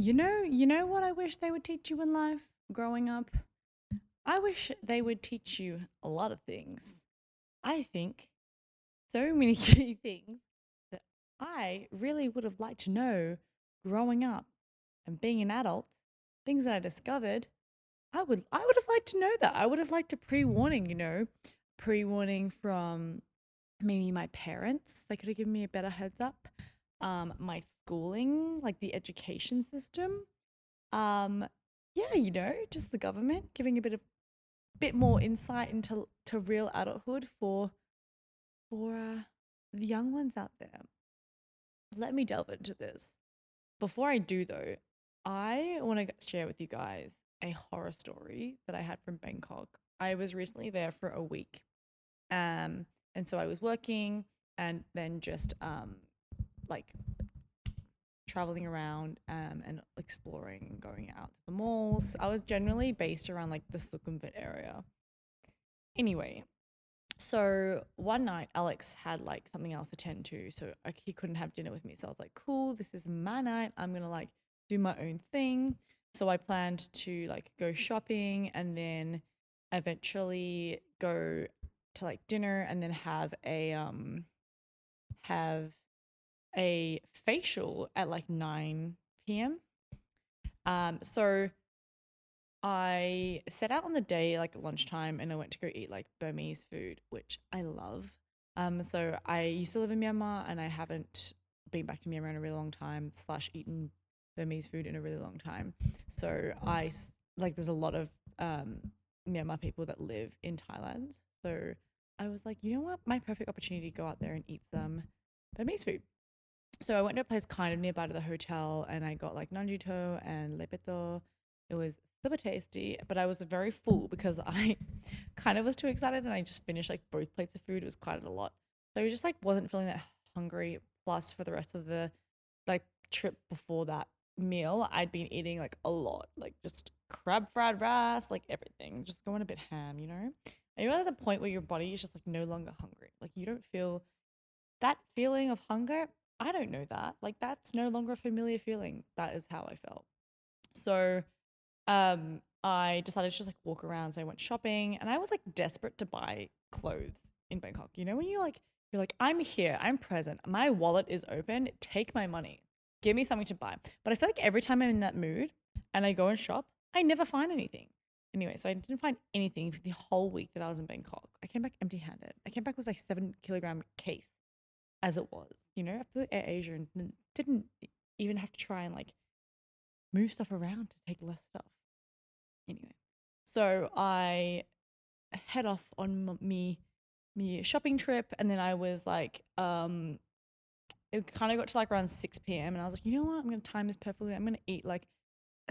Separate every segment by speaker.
Speaker 1: You know what I wish they would teach you in life growing up? I wish they would teach you a lot of things. I think so many key things that I really would have liked to know growing up and being an adult, things that I discovered. I would have liked to know that. I would have liked a pre-warning, pre-warning from maybe my parents. They could have given me a better heads up. My schooling, like the education system. Um, yeah, just the government giving a bit more insight into real adulthood for the young ones out there. Let me delve into this. Before I do though, I want to share with you guys a horror story that I had from Bangkok. I was recently there for a week. And so I was working and then just like traveling around and exploring, going out to the malls. I was generally based around like the Sukhumvit area. Anyway, so one night Alex had like something else to tend to, so he couldn't have dinner with me. So I was like, cool, this is my night. I'm gonna like do my own thing. So I planned to like go shopping and then eventually go to like dinner and then have a facial at like 9 p.m. So I set out on the day like lunchtime and I went to go eat like Burmese food, which I love. So I used to live in Myanmar and I haven't been back to Myanmar in a really long time, slash eaten Burmese food in a really long time. So like there's a lot of Myanmar people that live in Thailand. So I was like, you know what? My perfect opportunity to go out there and eat some Burmese food. So I went to a place kind of nearby to the hotel and I got like nanjito and lepeto. It was super tasty, but I was very full because I kind of was too excited and I just finished like both plates of food. It was quite a lot. So I just like wasn't feeling that hungry. Plus for the rest of the like trip before that meal, I'd been eating like a lot, like just crab fried rice, like everything, just going a bit ham. And you're at the point where your body is just like no longer hungry. Like you don't feel that feeling of hunger. I don't know that. Like that's no longer a familiar feeling. That is how I felt. So I decided to just like walk around. So I went shopping and I was like desperate to buy clothes in Bangkok. You know, when you're like, I'm here, I'm present, my wallet is open, take my money, give me something to buy. But I feel like every time I'm in that mood and I go and shop, I never find anything. Anyway, so I didn't find anything for the whole week that I was in Bangkok. I came back empty handed. I came back with like 7 kilogram case as it was. I flew Air Asia and didn't even have to try and like move stuff around to take less stuff. Anyway, so I head off on me shopping trip, and then I was like, it kind of got to like around 6 p.m. and I was like, you know what? I'm gonna time this perfectly. I'm gonna eat like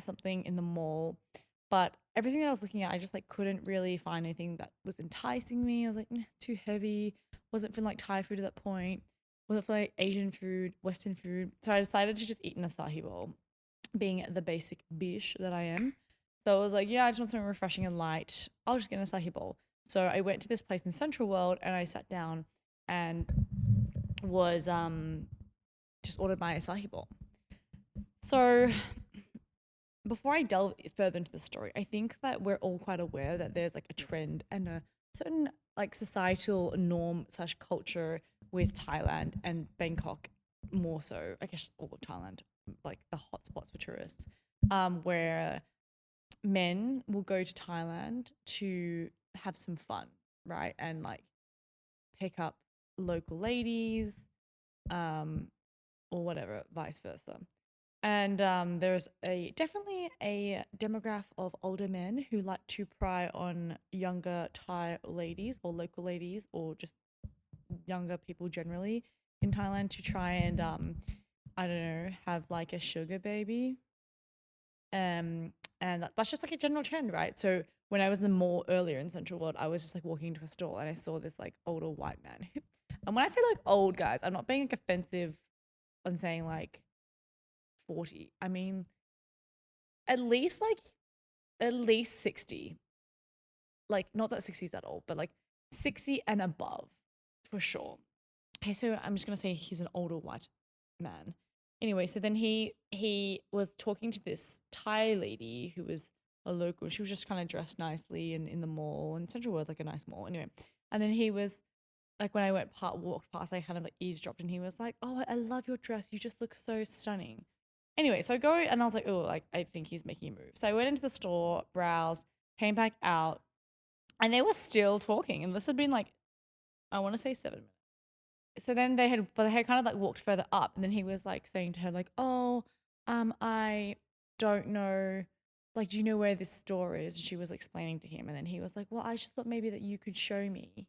Speaker 1: something in the mall. But everything that I was looking at, I just like couldn't really find anything that was enticing me. I was like, too heavy. Wasn't feeling like Thai food at that point. Wasn't feeling like Asian food, Western food. So I decided to just eat an acai bowl, being the basic bish that I am. So I was like, yeah, I just want something refreshing and light. I'll just get an acai bowl. So I went to this place in Central World and I sat down and was just ordered my acai bowl. So before I delve further into the story, I think that we're all quite aware that there's like a trend and a certain like societal norm slash culture with Thailand and Bangkok more so, I guess all of Thailand, like the hotspots for tourists, where men will go to Thailand to have some fun, right? And like pick up local ladies, um, or whatever, vice versa. And there's a definitely a demographic of older men who like to pry on younger Thai ladies or local ladies or just younger people generally in Thailand to try and I don't know, have like a sugar baby. And that's just like a general trend, right? So when I was in the mall earlier in Central World, I was just like walking into a store and I saw this like older white man. And when I say like old guys, I'm not being like offensive on saying like 40. I mean at least like at least 60. Like not that 60 is at all, but like 60 and above for sure. Okay, so I'm just gonna say he's an older white man. Anyway, so then he was talking to this Thai lady who was a local. She was just kind of dressed nicely in the mall, and Central World's like a nice mall. Anyway, and then he was like, when I walked past, I kind of like eavesdropped, and he was like, "Oh, I love your dress. You just look so stunning." Anyway, so I go and I was like, "Oh, like I think he's making a move." So I went into the store, browsed, came back out, and they were still talking. And this had been like, I want to say 7 minutes. So then they had kind of like walked further up, and then he was like saying to her like, "Oh, I don't know, like, do you know where this store is?" And she was explaining to him, and then he was like, "Well, I just thought maybe that you could show me."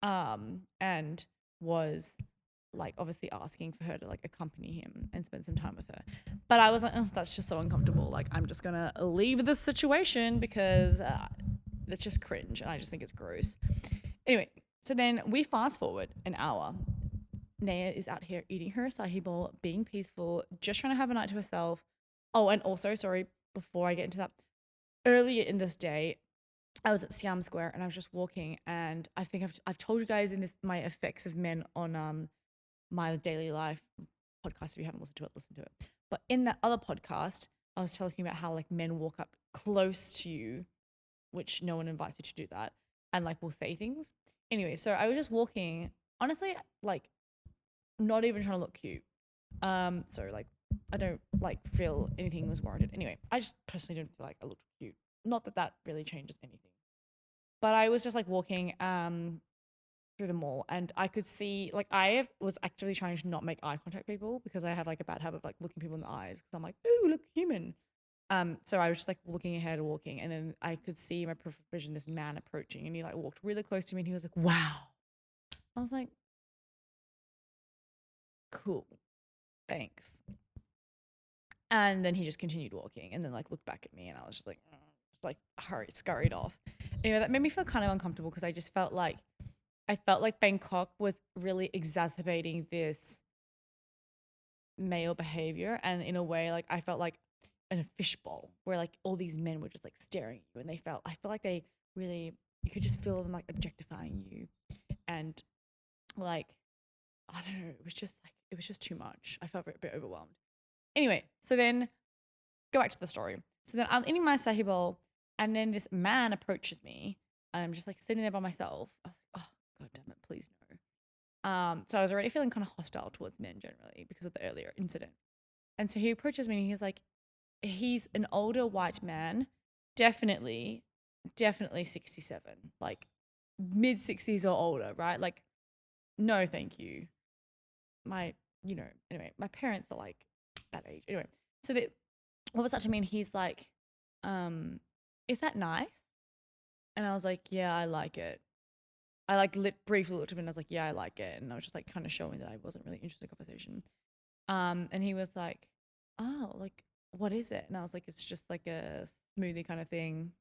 Speaker 1: And was like obviously asking for her to like accompany him and spend some time with her. But I was like, oh, that's just so uncomfortable. Like, I'm just gonna leave this situation because that's just cringe, and I just think it's gross. Anyway, so then we fast forward an hour. Neya is out here eating her acai bowl, being peaceful, just trying to have a night to herself. Oh, and also, sorry, before I get into that, earlier in this day, I was at Siam Square and I was just walking, and I think I've told you guys in this my effects of men on my daily life podcast. If you haven't listened to it, listen to it. But in that other podcast, I was talking about how like men walk up close to you, which no one invites you to do that, and like will say things. Anyway, so I was just walking, honestly, like not even trying to look cute. So like I don't like feel anything was warranted. Anyway, I just personally don't feel like I looked cute. Not that that really changes anything. But I was just like walking through the mall, and I could see like was actively trying to not make eye contact with people because I have like a bad habit of like looking people in the eyes because I'm like, ooh, look human. So I was just like looking ahead, walking, and then I could see my peripheral vision this man approaching, and he like walked really close to me, and he was like, "Wow." I was like, "Cool, thanks." And then he just continued walking, and then like looked back at me, and I was just like hurried, scurried off. Anyway, that made me feel kind of uncomfortable because I felt like Bangkok was really exacerbating this male behavior, and in a way, like I felt like in a fishbowl where like all these men were just like staring at you, and I felt like they really, you could just feel them like objectifying you, and like I don't know, it was just too much. I felt a bit overwhelmed. Anyway, so then go back to the story. So then I'm eating my sahi bowl, and then this man approaches me, and I'm just like sitting there by myself. I was like, oh god damn it, please no. So I was already feeling kind of hostile towards men generally because of the earlier incident. And so he approaches me, and he's an older white man, definitely, definitely 67, like mid 60s or older, right? Like, no, thank you. Anyway, my parents are like that age. Anyway, so what was that to me? And he's like, is that nice? And I was like, yeah, I like it. I like briefly looked at him and I was like, yeah, I like it. And I was just like kind of showing that I wasn't really interested in the conversation. And he was like, oh, like, what is it? And I was like, it's just like a smoothie kind of thing.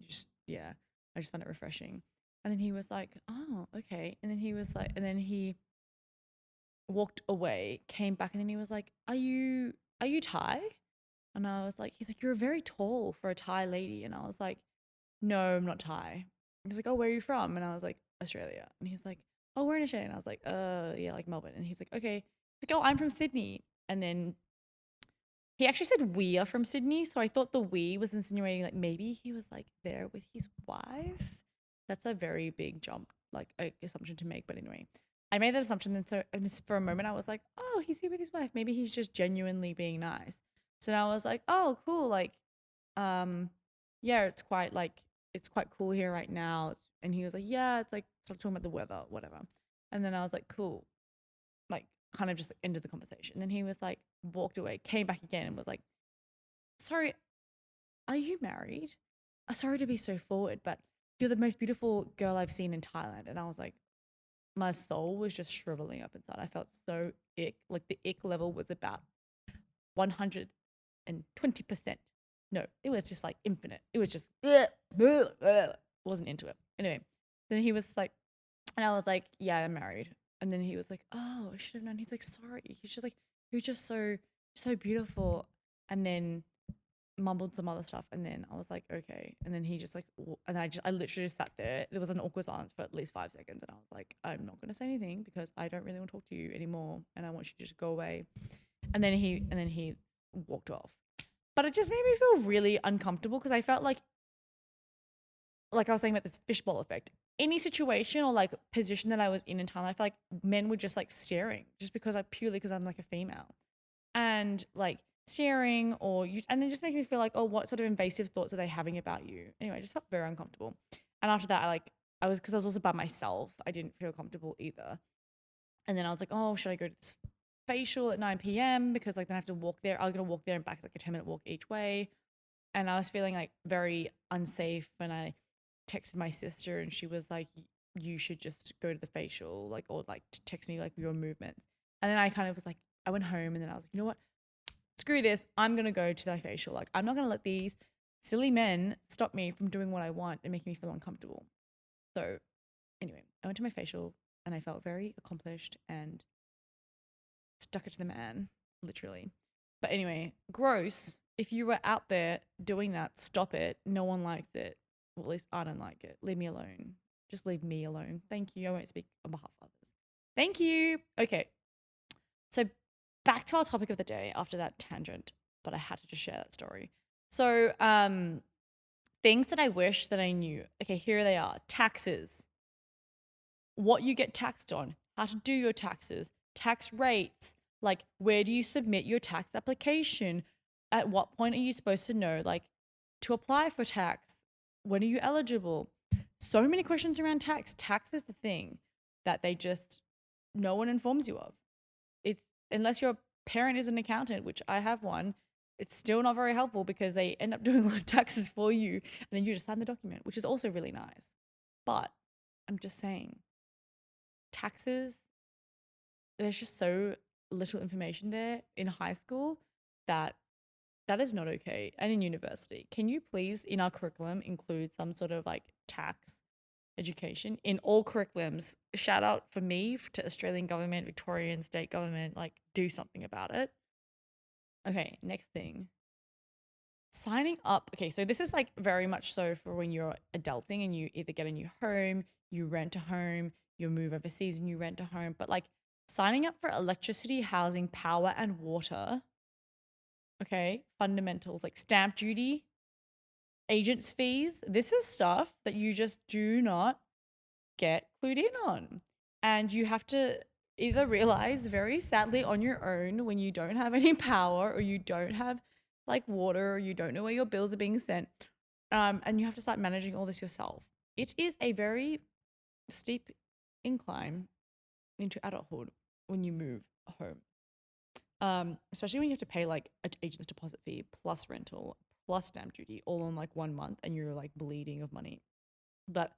Speaker 1: Just, yeah, I just found it refreshing. And then he was like, oh, okay. And then he walked away, came back, and then he was like, are you Thai? And I was like, he's like, you're very tall for a Thai lady. And I was like, no, I'm not Thai. He's like, oh, where are you from? And I was like, Australia. And he's like, oh, we're in Australia. And I was like, yeah, like Melbourne. And he's like, okay. He's like, oh, I'm from Sydney. And then he actually said we are from Sydney. So I thought the we was insinuating like maybe he was like there with his wife. That's a very big jump, like assumption to make. But anyway, I made that assumption. And this, for a moment, I was like, oh, he's here with his wife. Maybe he's just genuinely being nice. So now I was like, oh, cool. Like, yeah, it's quite cool here right now. And he was like, yeah, it's like start talking about the weather, whatever. And then I was like, cool. Like, kind of just like, ended the conversation. And then he was like, walked away, came back again, and was like, sorry, are you married? Sorry to be so forward, but you're the most beautiful girl I've seen in Thailand. And I was like, my soul was just shriveling up inside. I felt so ick. Like the ick level was about 120%. No, it was just like infinite. It was just wasn't into it. Anyway, then he was like, and I was like, yeah, I'm married. And then he was like, oh, I should have known. He's like, sorry. He's just like, you're just so beautiful. And then mumbled some other stuff. And then I was like, okay. And then he just like, and I literally just sat there. There was an awkward silence for at least 5 seconds. And I was like, I'm not going to say anything because I don't really want to talk to you anymore. And I want you to just go away. And then he walked off. But it just made me feel really uncomfortable because I felt like I was saying about this fishbowl effect. Any situation or like position that I was in Thailand, I feel like men were just like staring just because I purely because I'm like a female and like staring and then just makes me feel like, oh, what sort of invasive thoughts are they having about you? Anyway, I just felt very uncomfortable. And after that, because I was also by myself, I didn't feel comfortable either. And then I was like, oh, should I go to this facial at 9 p.m. because like then I have to walk there. I was gonna walk there and back like a 10-minute walk each way. And I was feeling like very unsafe when I texted my sister and she was like, you should just go to the facial, like, or like text me like your movements. And then I kind of was like, I went home and then I was like, you know what? Screw this. I'm going to go to the facial. Like, I'm not going to let these silly men stop me from doing what I want and making me feel uncomfortable. So, anyway, I went to my facial and I felt very accomplished and stuck it to the man, literally. But anyway, gross. If you were out there doing that, stop it. No one likes it. Well, at least I don't like it. Leave me alone. Just leave me alone. Thank you. I won't speak on behalf of others. Thank you. Okay. So back to our topic of the day after that tangent, but I had to just share that story. So, things that I wish that I knew. Okay, here they are. Taxes. What you get taxed on, how to do your taxes, tax rates, like where do you submit your tax application? At what point are you supposed to know like to apply for tax? When are you eligible? So many questions around tax. Tax is the thing that they just no one informs you of. It's unless your parent is an accountant, which I have one, it's still not very helpful because they end up doing a lot of taxes for you and then you just sign the document, which is also really nice. But I'm just saying, taxes, there's just so little information there in high school that that is not okay. And in university, can you please in our curriculum include some sort of like tax education in all curriculums? Shout out for me to Australian government, Victorian state government, like do something about it. Okay, next thing. Signing up. Okay, so this is like very much so for when you're adulting and you either get a new home, you rent a home, you move overseas and you rent a home, but like signing up for electricity, housing, power, and water. Okay, fundamentals like stamp duty, agents fees. This is stuff that you just do not get clued in on. And you have to either realize very sadly on your own when you don't have any power or you don't have like water or you don't know where your bills are being sent. And you have to start managing all this yourself. It is a very steep incline into adulthood when you move home. Especially when you have to pay like an agent's deposit fee plus rental plus stamp duty all on like 1 month and you're like bleeding of money. But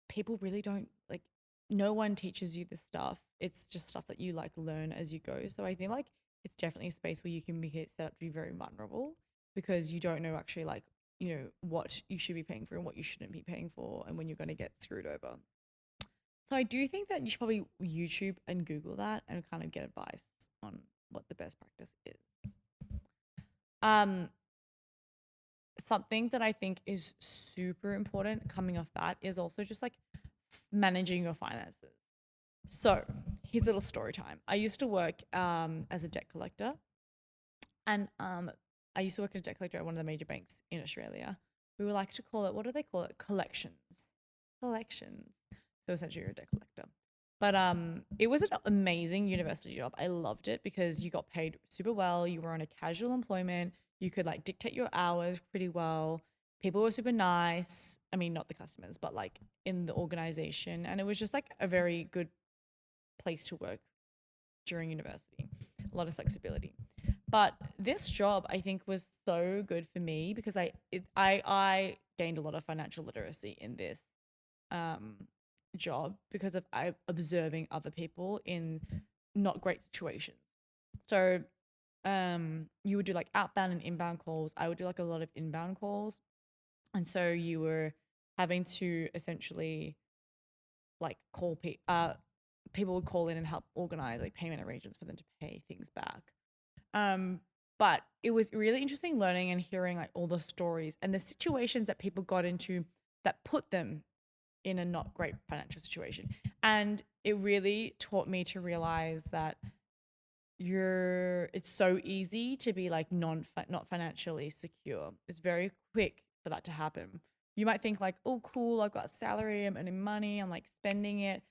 Speaker 1: people really don't like no one teaches you this stuff. It's just stuff that you like learn as you go. So I think like it's definitely a space where you can be set up to be very vulnerable because you don't know actually like, what you should be paying for and what you shouldn't be paying for and when you're going to get screwed over. So I do think that you should probably YouTube and Google that and kind of get advice on what the best practice is. Um, Something that I think is super important coming off that is also just like managing your finances. So here's a little story time. I used to work as a debt collector, and I used to work as a debt collector at one of the major banks in Australia. We would like to call it, what do they call it? Collections. Collections. So essentially, you're a debt collector. But it was an amazing university job. I loved it because you got paid super well. You were on a casual employment. You could like dictate your hours pretty well. People were super nice. I mean, not the customers, but like in the organization. And it was just like a very good place to work during university. A lot of flexibility. But this job I think was so good for me because I gained a lot of financial literacy in this um, job because of I observing other people in not great situations. So you would do like outbound and inbound calls. I would do like a lot of inbound calls. And so you were having to essentially like people would call in and help organize like payment arrangements for them to pay things back. Um, but it was really interesting learning and hearing like all the stories and the situations that people got into that put them in a not great financial situation. And it really taught me to realize that it's so easy to be like not financially secure. It's very quick for that to happen. You might think like, oh, cool, I've got a salary, I'm earning money, I'm like spending it.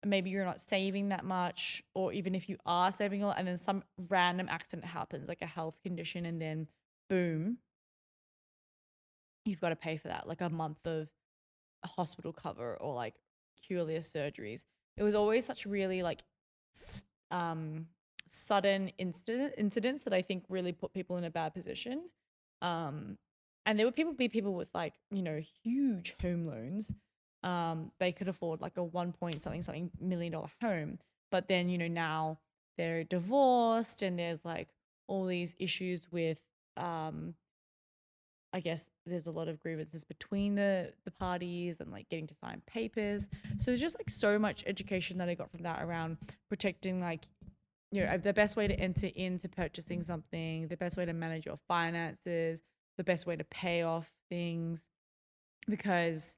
Speaker 1: Maybe you're not saving that much, or even if you are saving a lot, and then some random accident happens, like a health condition, and then boom, you've got to pay for that, like a month of hospital cover or like curious surgeries. It was always such really like um, sudden incidents that I think really put people in a bad position. Um, and there would people with like huge home loans. They could afford like a 1 point something million-dollar home, but then now they're divorced and there's like all these issues with um I guess there's a lot of grievances between the parties and like getting to sign papers. So there's just like so much education that I got from that around protecting like the best way to enter into purchasing something, the best way to manage your finances, the best way to pay off things, because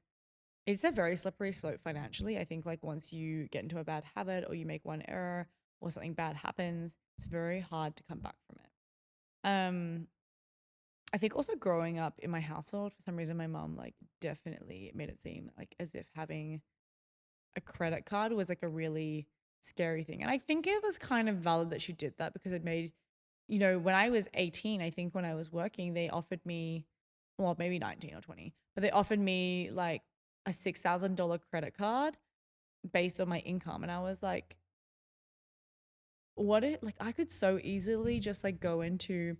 Speaker 1: it's a very slippery slope financially. I think like once you get into a bad habit or you make one error or something bad happens, it's very hard to come back from it. I think also growing up in my household, for some reason, my mom like definitely made it seem like as if having a credit card was like a really scary thing. And I think it was kind of valid that she did that because it made, when I was 18, I think when I was working, they offered me, well, maybe 19 or 20, but they offered me like a $6,000 credit card based on my income. And I was like, what it like I could so easily just like go into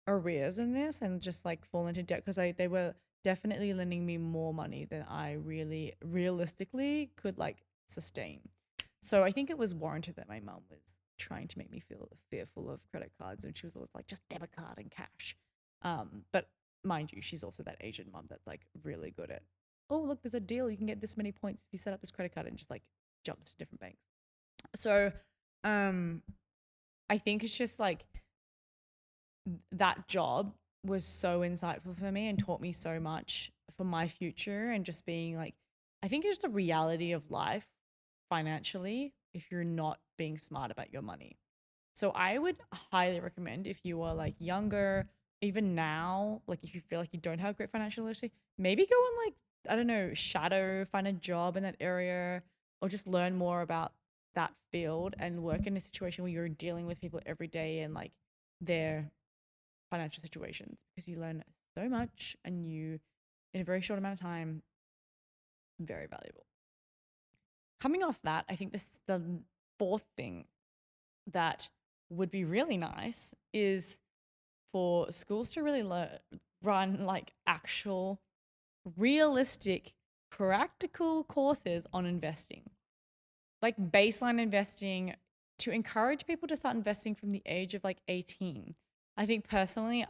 Speaker 1: arrears in this and just like fall into debt because they were definitely lending me more money than I really realistically could like sustain. So I think it was warranted that my mom was trying to make me feel fearful of credit cards, and she was always like just debit card and cash. But mind you, she's also that Asian mom that's like really good at, oh look, there's a deal, you can get this many points if you set up this credit card, and just like jumps to different banks. So um I think it's just like that job was so insightful for me and taught me so much for my future, and just being like, I think it's just the reality of life financially if you're not being smart about your money. So I would highly recommend, if you are like younger, even now, like if you feel like you don't have great financial literacy, maybe go and like, I don't know, shadow, find a job in that area, or just learn more about that field and work in a situation where you're dealing with people every day and like their financial situations, because you learn so much and you, in a very short amount of time, very valuable. Coming off that, I think this the fourth thing that would be really nice is for schools to really run like actual, realistic, practical courses on investing, like baseline investing, to encourage people to start investing from the age of like 18. I think personally,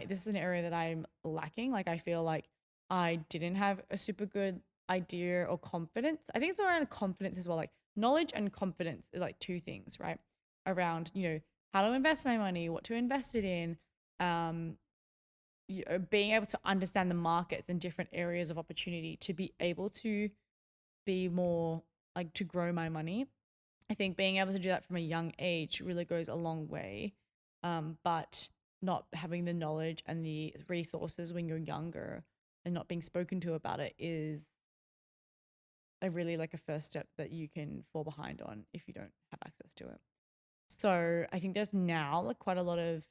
Speaker 1: this is an area that I'm lacking. Like I feel like I didn't have a super good idea or confidence. I think it's around confidence as well. Like knowledge and confidence are like two things, right? Around, how to invest my money, what to invest it in, um, being able to understand the markets and different areas of opportunity to be able to be more like to grow my money. I think being able to do that from a young age really goes a long way. But not having the knowledge and the resources when you're younger and not being spoken to about it is a really like a first step that you can fall behind on if you don't have access to it. So I think there's now like quite a lot of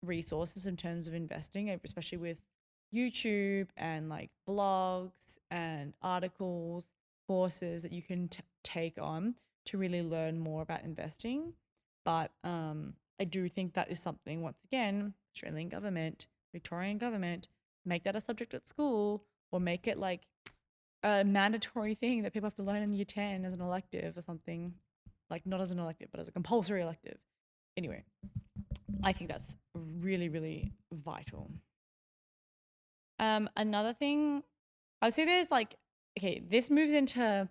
Speaker 1: resources in terms of investing, especially with YouTube and like blogs and articles, courses that you can take on to really learn more about investing. But I do think that is something, once again, Australian government, Victorian government, make that a subject at school, or make it like a mandatory thing that people have to learn in year 10 as an elective or something. Like not as an elective, but as a compulsory elective. Anyway, I think that's really, really vital. Another thing, I would say there's like, okay, this moves into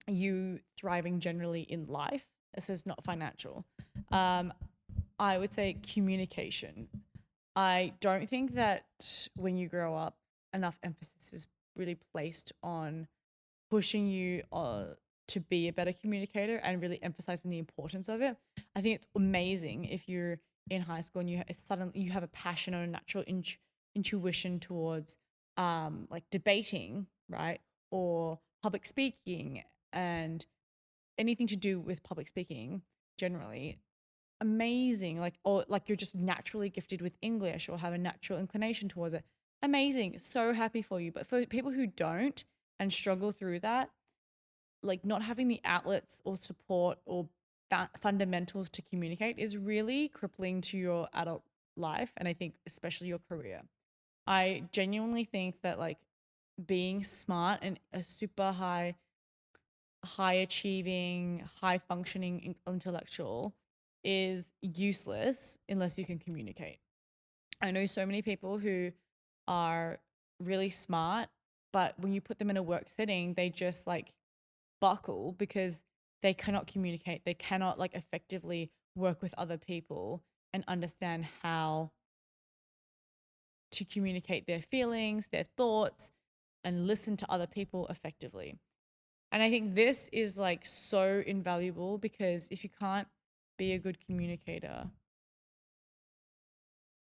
Speaker 1: you thriving generally in life. This is not financial. Um, I would say communication. I don't think that when you grow up, enough emphasis is really placed on pushing you to be a better communicator and really emphasizing the importance of it. I think it's amazing if you're in high school and suddenly you have a passion or a natural intuition towards like debating, right? Or public speaking and anything to do with public speaking generally. Amazing. Like, or like you're just naturally gifted with English or have a natural inclination towards it. Amazing. So happy for you. But for people who don't and struggle through that, like not having the outlets or support or fundamentals to communicate is really crippling to your adult life. And I think especially your career. I genuinely think that like being smart and a super high achieving, high functioning intellectual is useless unless you can communicate. I know so many people who are really smart, but when you put them in a work setting, they just like buckle because they cannot communicate. They cannot like effectively work with other people and understand how to communicate their feelings, their thoughts, and listen to other people effectively. And I think this is like so invaluable because if you can't be a good communicator,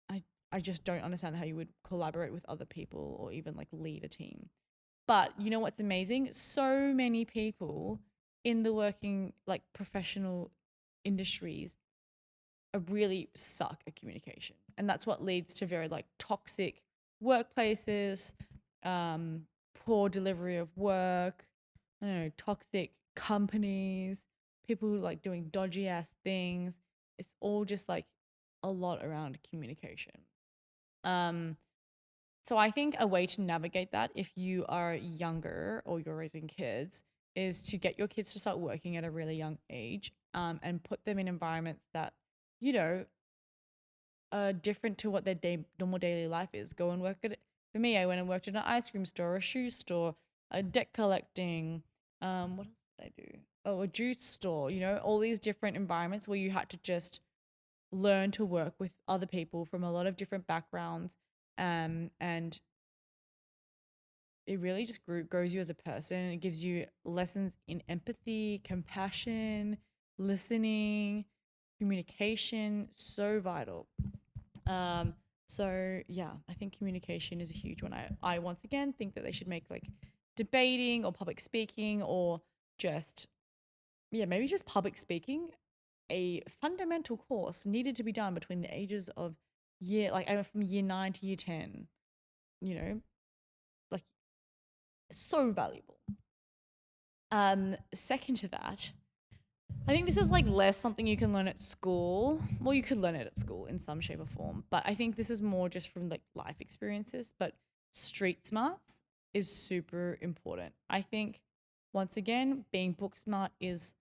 Speaker 1: I I just don't understand how you would collaborate with other people or even like lead a team. But you know what's amazing? So many people in the working like professional industries are really suck at communication. And that's what leads to very like toxic workplaces, um, poor delivery of work, I don't know, toxic companies, people who like doing dodgy ass things. It's all just like a lot around communication. Um, so I think a way to navigate that if you are younger or you're raising kids is to get your kids to start working at a really young age, and put them in environments that, you know, different to what their normal daily life is. Go and work at it. For me, I went and worked at an ice cream store, a shoe store, a debt collecting. What else did I do? Oh, a juice store. You know, all these different environments where you had to just learn to work with other people from a lot of different backgrounds, and it really just grows you as a person. It gives you lessons in empathy, compassion, listening, communication. So vital. Um, so yeah, I think communication is a huge one. I once again think that they should make like debating or public speaking or just yeah, maybe just public speaking a fundamental course needed to be done between the ages of year like I went from year 9 to year 10, you know, like so valuable. Second to that, I think this is like less something you can learn at school. Well, you could learn it at school in some shape or form, but I think this is more just from like life experiences. But street smarts is super important. I think once again, being book smart is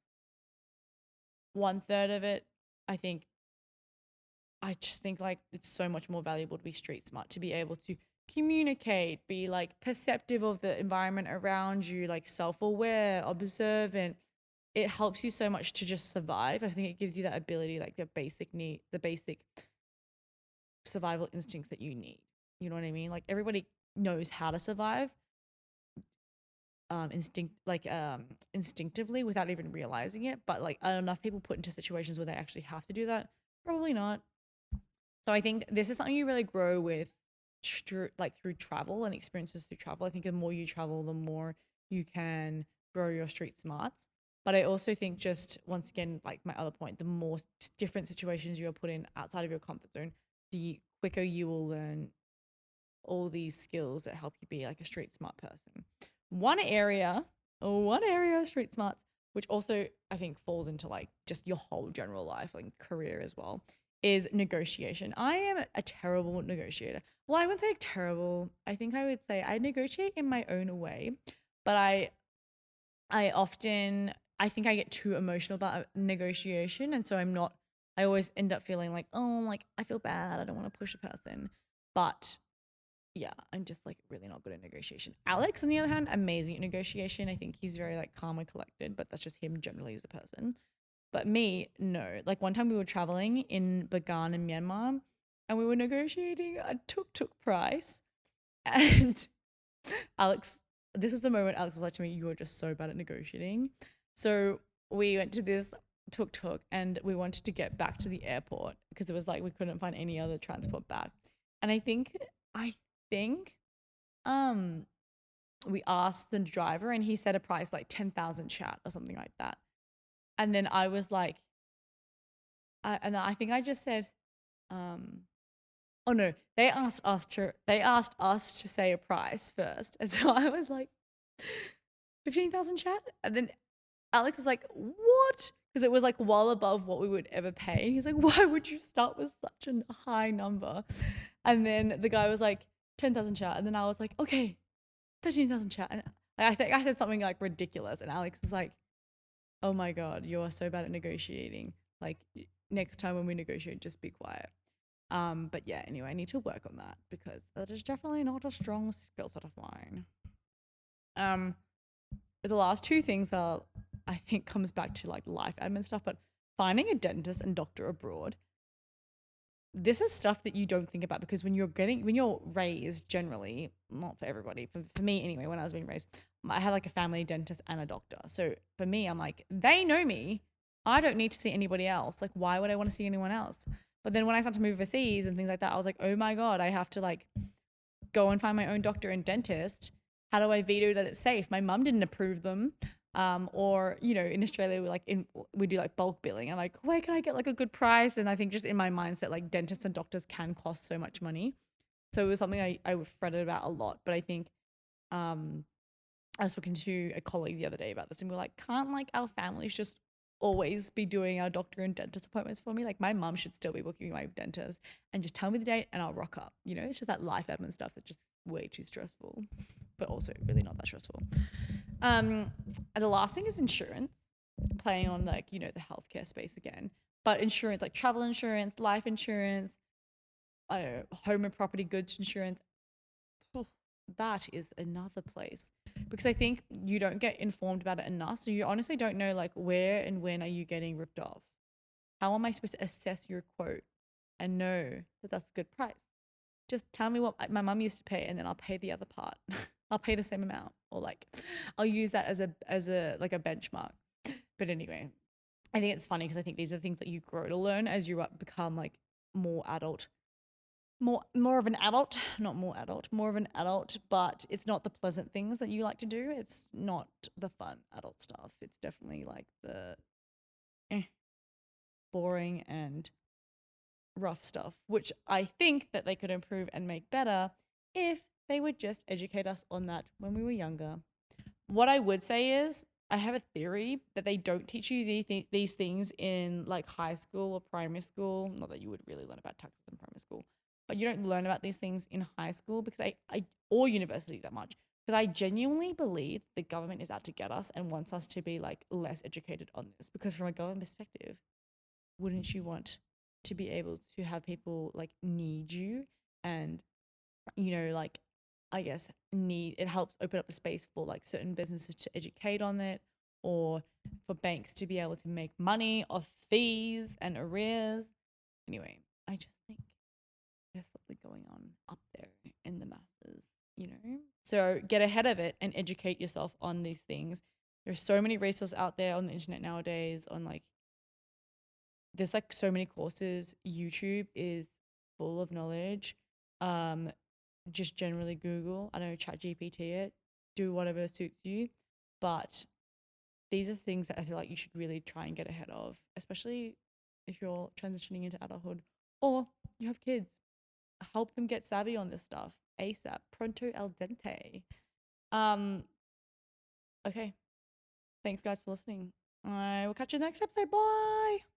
Speaker 1: one third of it. I think I just think like it's so much more valuable to be street smart, to be able to communicate, be like perceptive of the environment around you, like self aware, observant. It helps you so much to just survive. I think it gives you that ability, like the basic survival instincts that you need. You know what I mean? Like everybody knows how to survive, instinctively without even realizing it. But like are enough people put into situations where they actually have to do that? Probably not. So I think this is something you really grow with, like through travel and experiences through travel. I think the more you travel, the more you can grow your street smarts. But I also think just once again, like my other point, the more different situations you are put in outside of your comfort zone, the quicker you will learn all these skills that help you be like a street smart person. One area, one area of street smarts, which also I think falls into like just your whole general life, like career as well, is negotiation. I am a terrible negotiator. Well, I wouldn't say terrible. I think I would say I negotiate in my own way, but I often I think I get too emotional about negotiation, and so I always end up feeling like, oh, like I feel bad. I don't want to push a person, but yeah, I'm just like really not good at negotiation. Alex, on the other hand, amazing at negotiation. I think he's very like calm and collected, but that's just him generally as a person. But me, no. Like one time we were traveling in Bagan in Myanmar and we were negotiating a tuk-tuk price. And Alex, this is the moment Alex was like to me, you are just so bad at negotiating. So we went to this tuk tuk and we wanted to get back to the airport because it was like we couldn't find any other transport back. And I think um we asked the driver and he said a price like 10,000 chat or something like that. And then I was like, and I think I just said, um, oh no, they asked us to say a price first. And so I was like, 15,000 chat? And then Alex was like, what? Because it was like well above what we would ever pay. And he's like, why would you start with such a high number? And then the guy was like, 10,000 chat. And then I was like, okay, 13,000 chat. And I think I said something like ridiculous. And Alex is like, oh my God, you are so bad at negotiating. Like next time when we negotiate, just be quiet. But yeah, anyway, I need to work on that because that is definitely not a strong skill set of mine. Um, the last two things are, I think, comes back to like life admin stuff, but finding a dentist and doctor abroad. This is stuff that you don't think about because when you're raised generally, not for everybody, for me anyway, when I was being raised, I had like a family dentist and a doctor. So for me, I'm like, they know me. I don't need to see anybody else. Like, why would I want to see anyone else? But then when I started to move overseas and things like that, I was like, oh my God, I have to like go and find my own doctor and dentist. How do I veto that it's safe? My mum didn't approve them. Or in Australia we do like bulk billing. I'm like, where can I get like a good price? And I think just in my mindset, like dentists and doctors can cost so much money. So it was something I fretted about a lot. But I think um I was talking to a colleague the other day about this, and we're like, can't like our families just always be doing our doctor and dentist appointments for me? Like my mum should still be booking my dentist and just tell me the date and I'll rock up. It's just that life admin stuff that's just way too stressful, but also really not that stressful. And the last thing is insurance, playing on like, the healthcare space again. But insurance, like travel insurance, life insurance, I don't know, home and property goods insurance, that is another place because I think you don't get informed about it enough. So you honestly don't know like where and when are you getting ripped off. How am I supposed to assess your quote and know that that's a good price? Just tell me what my mum used to pay and then I'll pay the other part. I'll pay the same amount or like I'll use that as a like a benchmark. But anyway, I think it's funny because I think these are things that you grow to learn as you become like more adult, more of an adult, not more adult, more of an adult, but it's not the pleasant things that you like to do. It's not the fun adult stuff. It's definitely like the boring and rough stuff, which I think that they could improve and make better if they would just educate us on that when we were younger. What I would say is I have a theory that they don't teach you these things in like high school or primary school. Not that you would really learn about taxes in primary school, but you don't learn about these things in high school because I or university that much. Because I genuinely believe the government is out to get us and wants us to be like less educated on this. Because from a government perspective, wouldn't you want to be able to have people like need you and like I guess need it helps open up the space for like certain businesses to educate on it or for banks to be able to make money off fees and arrears. Anyway, I just think there's something going on up there in the masses. So get ahead of it and educate yourself on these things. There's so many resources out there on the internet nowadays on like there's like so many courses. YouTube is full of knowledge. Um, just generally Google. I don't know, chat GPT it, do whatever suits you. But these are things that I feel like you should really try and get ahead of, especially if you're transitioning into adulthood or you have kids. Help them get savvy on this stuff ASAP. Pronto al dente. Um, okay. Thanks guys for listening. I will catch you in the next episode. Bye.